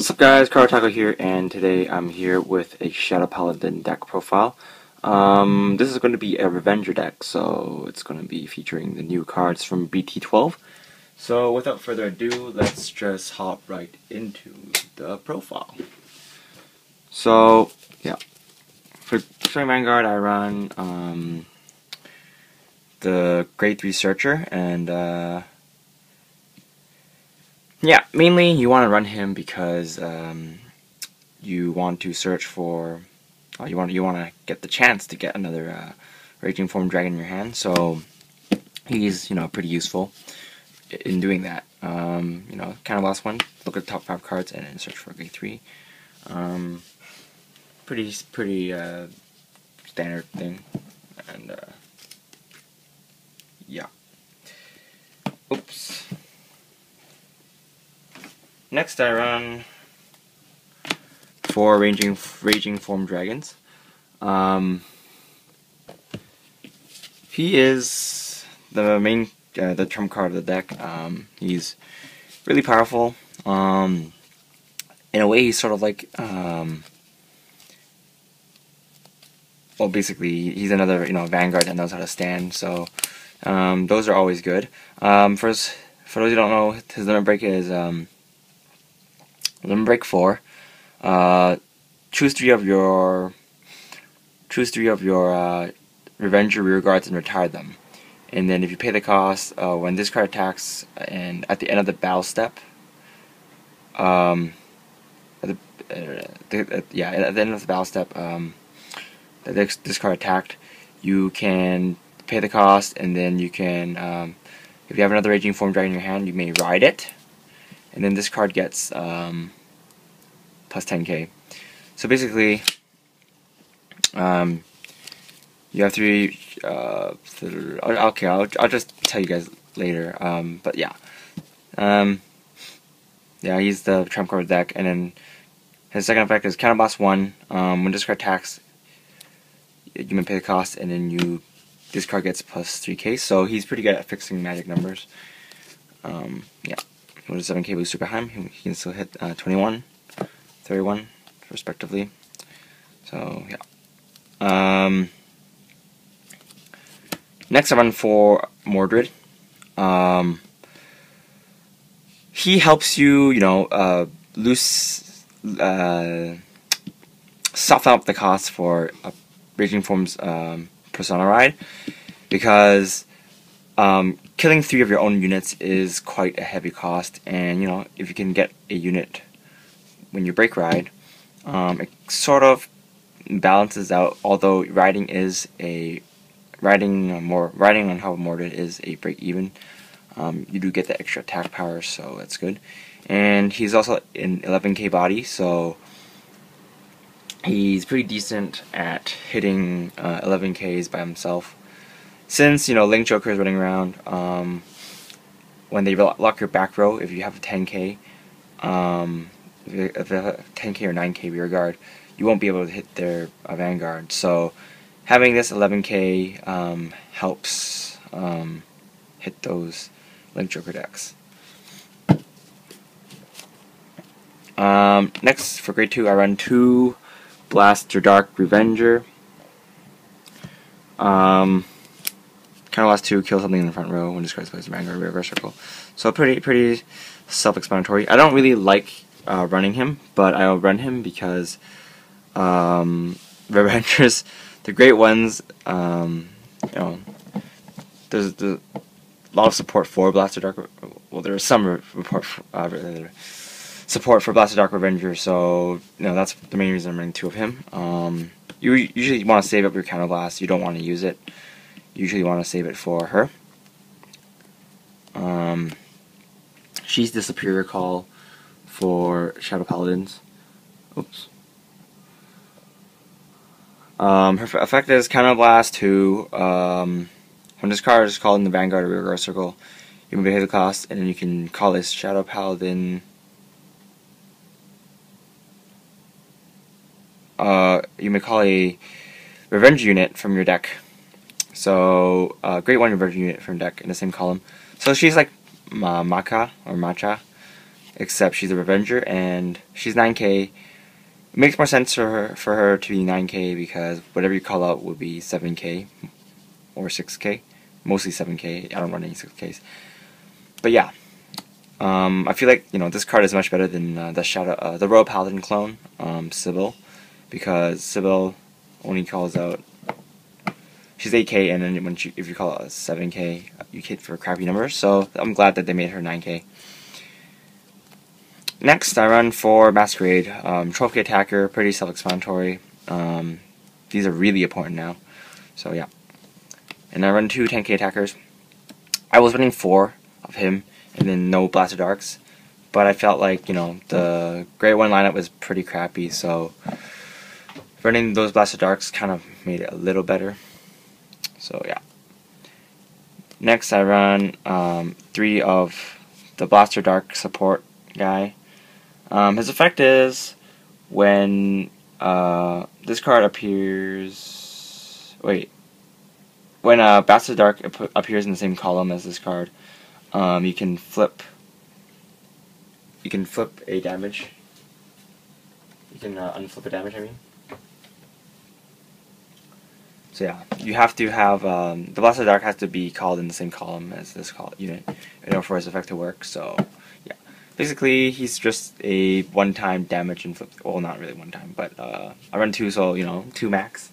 What's up guys, Cardfight here, and today I'm here with a Shadow Paladin deck profile. This is going to be a Revenger deck, so it's going to be featuring the new cards from BT12. So without further ado, let's just hop right into the profile. So, yeah. For Vanguard, I run the Grade 3 Searcher, and yeah, mainly you want to run him because you want to search for, you want to get the chance to get another Raging Form Dragon in your hand. So he's pretty useful in doing that. Kind of last one. Look at the top 5 cards and then search for Grade 3. Pretty standard thing, and yeah. Oops. Next, I run 4 Raging Form Dragons. He is the main, the trump card of the deck. He's really powerful. In a way, he's sort of like, well, basically, he's another, Vanguard that knows how to stand. So, those are always good. First, for those who don't know, his limit break is limit break 4. Choose three of your Revenger rear guards and retire them. And then if you pay the cost, when this card attacks, and at the end of the battle step, at the end of the battle step, this card attacked, you can pay the cost, and then you can, if you have another Raging Form Dragon in your hand, you may ride it. And then this card gets plus 10k. So basically, you have 3. Okay, I'll just tell you guys later. But yeah, yeah, he's the trump card of the deck. And then his second effect is Counter Blast 1. When this card attacks, you may pay the cost, and then this card gets plus 3k. So he's pretty good at fixing magic numbers. Yeah. With a 7k booster behind him, he can still hit 21, 31, respectively. So, yeah. Next, I run for Mordred. He helps you, soften up the cost for Raging Form's Persona Ride, because killing 3 of your own units is quite a heavy cost, and if you can get a unit when you break ride, it sort of balances out. Although riding on top of Mordred is a break even, you do get the extra attack power, so that's good. And he's also in 11k body, so he's pretty decent at hitting 11ks by himself. Since, Link Joker is running around, when they lock your back row, if you have a 10k, if you have a 10k or 9k rear guard, you won't be able to hit their Vanguard. So having this 11k helps hit those Link Joker decks. Next, for Grade 2, I run 2 Blaster Dark Revenger. Kind of last 2, kill something in the front row when this card plays Vanguard reverse circle. So pretty self-explanatory. I don't really like running him, but I'll run him because Revengers, the great ones, there's a lot of support for Blaster Dark. Well, there's some support for Blaster Dark Revenger, so that's the main reason I'm running 2 of him. You usually want to save up your Counter Blast. You don't want to use it. You usually want to save it for her. She's the superior call for Shadow Paladins. Oops. Her effect is Counter Blast 2. When this card is called in the Vanguard or rear guard circle, you may pay the cost, and then you can call this Shadow Paladin. You may call a Revenge unit from your deck. So, Grade 1 Revenge unit from deck in the same column. So she's like Maka or Macha, except she's a Revenger and she's 9k. It makes more sense for her to be 9k because whatever you call out would be 7k or 6k. Mostly 7k. I don't run any 6ks. But yeah, I feel like this card is much better than the Royal Paladin clone, Sybil, because Sybil only calls out. She's 8k, and then if you call it 7k, you hit for crappy numbers. So I'm glad that they made her 9k. Next, I run for Masquerade, Trophy Attacker, pretty self-explanatory. These are really important now. So yeah, and I run 2 10k attackers. I was running 4 of him, and then no Blaster Darks, but I felt like the Grade 1 lineup was pretty crappy, so running those Blaster Darks kind of made it a little better. So yeah. Next I run 3 of the Blaster Dark support guy. His effect is when this card appears. When Blaster Dark appears in the same column as this card, you can flip. You can flip a damage. You can unflip a damage. I mean. So yeah, you have to have the Blaster Dark has to be called in the same column as this unit in order for his effect to work. So yeah, basically he's just a one-time damage and flip. Well, not really one time, but I run 2, so 2 max.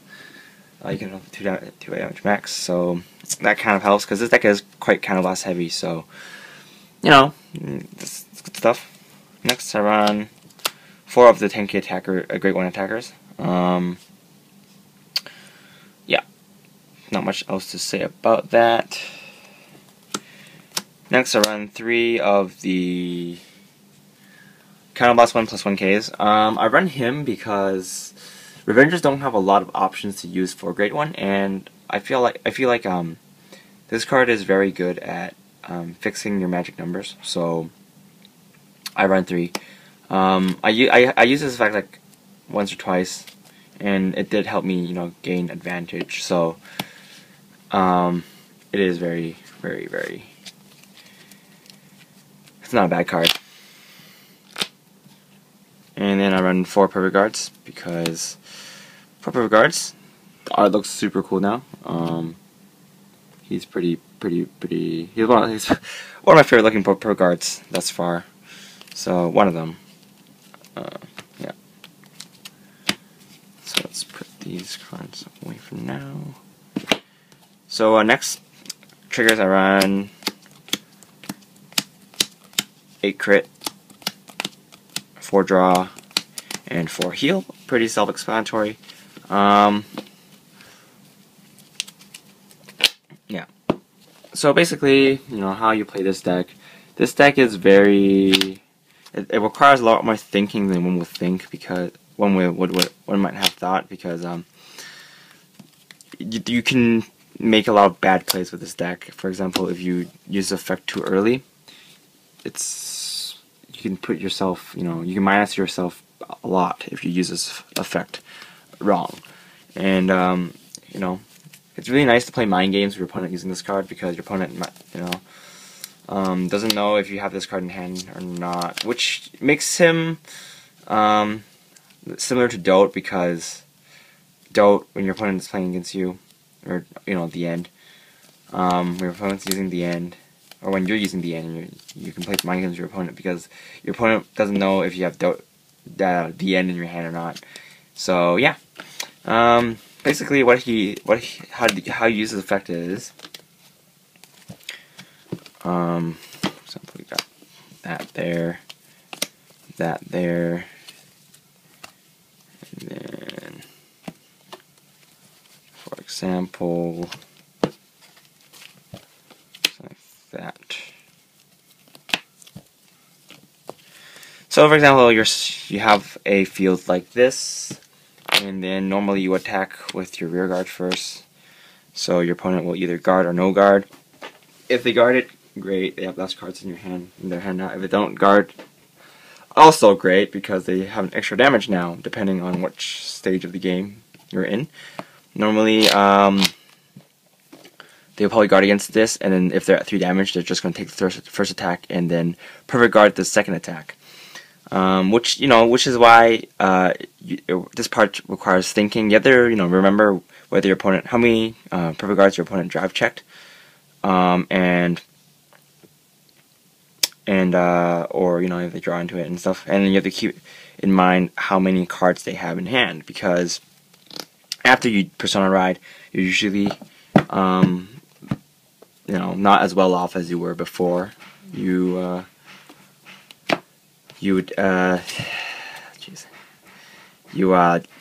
You can have 2 damage max, so that kind of helps because this deck is quite kind of less heavy. So it's good stuff. Next, I run 4 of the 10k attacker, Grade 1 attackers. Yeah, not much else to say about that. Next, I run 3 of the Counterblast 1+1Ks. I run him because Revengers don't have a lot of options to use for Grade 1, and I feel like this card is very good at fixing your magic numbers. So I run 3. I use this effect like once or twice, and it did help me, gain advantage. So it is very, very, very. It's not a bad card. And then I run 4 Perfect Guards because 4 Perfect Guards, the art looks super cool now. He's pretty. He's one of my favorite looking Perfect Guards thus far. So one of them. Yeah. So let's put these cards away for now. So next triggers I run 8 crit, 4 draw, and 4 heal. Pretty self-explanatory. Yeah. So basically, how you play this deck. This deck is very. It requires a lot more thinking than one would think, because one might have thought, because you can make a lot of bad plays with this deck. For example, if you use the effect too early, you can put yourself, you can minus yourself a lot if you use this effect wrong. And it's really nice to play mind games with your opponent using this card, because your opponent doesn't know if you have this card in hand or not, which makes him similar to Dote, because Dote, when your opponent is playing against you, or the end, when your opponent's using the end, or when you're using the end, you can play mind games with your opponent, because your opponent doesn't know if you have the end in your hand or not. So yeah, basically how he uses effect is, for example, we got that there, and then, for example, like that. So, for example, you have a field like this, and then normally you attack with your rear guard first. So your opponent will either guard or no guard. If they guard it, great, they have less cards in their hand now. If they don't guard, also great, because they have an extra damage now, depending on which stage of the game you're in. Normally, they'll probably guard against this, and then if they're at 3 damage, they're just going to take the first attack and then perfect guard the second attack. Which is why this part requires thinking. You have to remember whether your opponent, how many perfect guards your opponent drive checked, or if they draw into it and stuff. And then you have to keep in mind how many cards they have in hand, because after you Persona Ride, you're usually not as well off as you were before. You would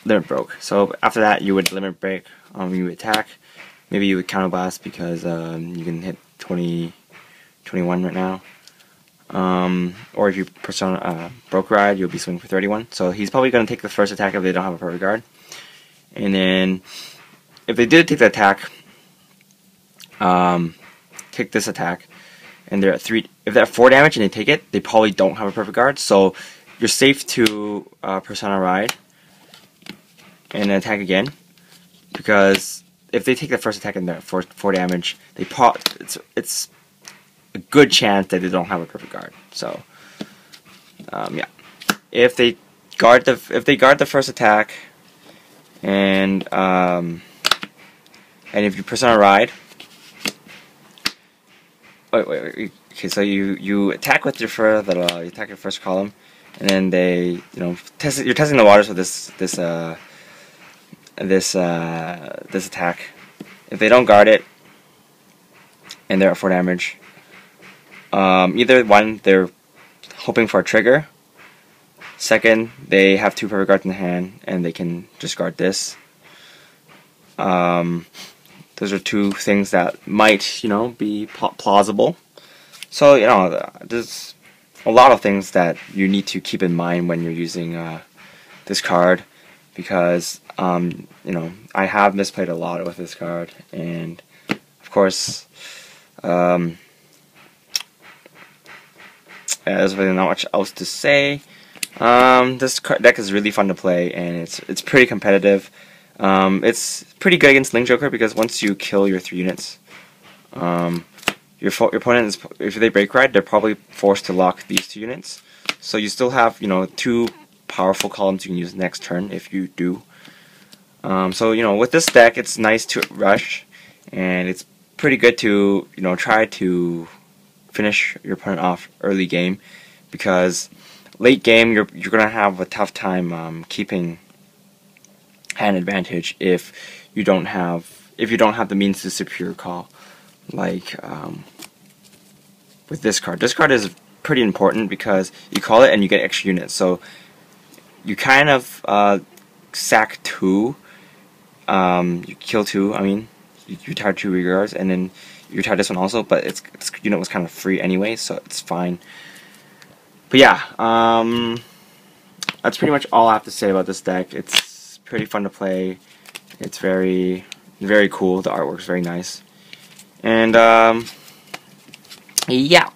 limit broke. So after that, you would limit break. You would attack. Maybe you would counterblast because you can hit 20, 21 right now. Or if you Persona broke ride, you'll be swinging for 31. So he's probably going to take the first attack if they don't have a perfect guard. And then if they did take the attack, take this attack, and they're at 3. If they're at 4 damage and they take it, they probably don't have a perfect guard. So you're safe to Persona Ride and attack again, because if they take the first attack and they're at 4 damage, it's a good chance that they don't have a perfect guard. So yeah, if they guard the first attack, and if you Persona Ride. Wait. Okay, so you attack with your first, you attack your first column, and then they, you're testing the waters with this attack. If they don't guard it, and they're at 4 damage, either one, they're hoping for a trigger. Second, they have 2 perfect guards in the hand, and they can just guard this. Those are 2 things that might, be plausible. So, there's a lot of things that you need to keep in mind when you're using this card, because, I have misplayed a lot with this card, and, of course, there's really not much else to say. This deck is really fun to play, and it's pretty competitive. It's pretty good against Link Joker, because once you kill your 3 units, your opponent is, if they break ride, they're probably forced to lock these 2 units. So you still have 2 powerful columns you can use next turn if you do. So with this deck, it's nice to rush, and it's pretty good to try to finish your opponent off early game, because late game you're gonna have a tough time keeping hand advantage if you don't have the means to secure call, like with this card. This card is pretty important because you call it and you get extra units. So you kind of sack 2, you kill 2. I mean, you retire 2 regards, and then you retire this one also. But its unit was kind of free anyway, so it's fine. But yeah, that's pretty much all I have to say about this deck. It's pretty fun to play. It's very, very cool. The artwork's very nice. And yeah,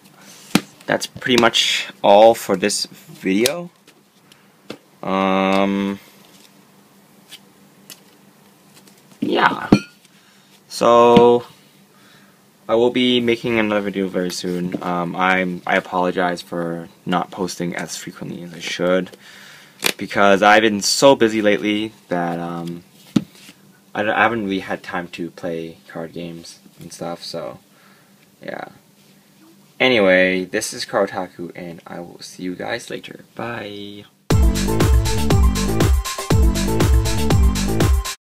that's pretty much all for this video. Yeah. So I will be making another video very soon. I apologize for not posting as frequently as I should, because I've been so busy lately that I haven't really had time to play card games and stuff. So yeah. Anyway, this is Karotaku, and I will see you guys later. Bye.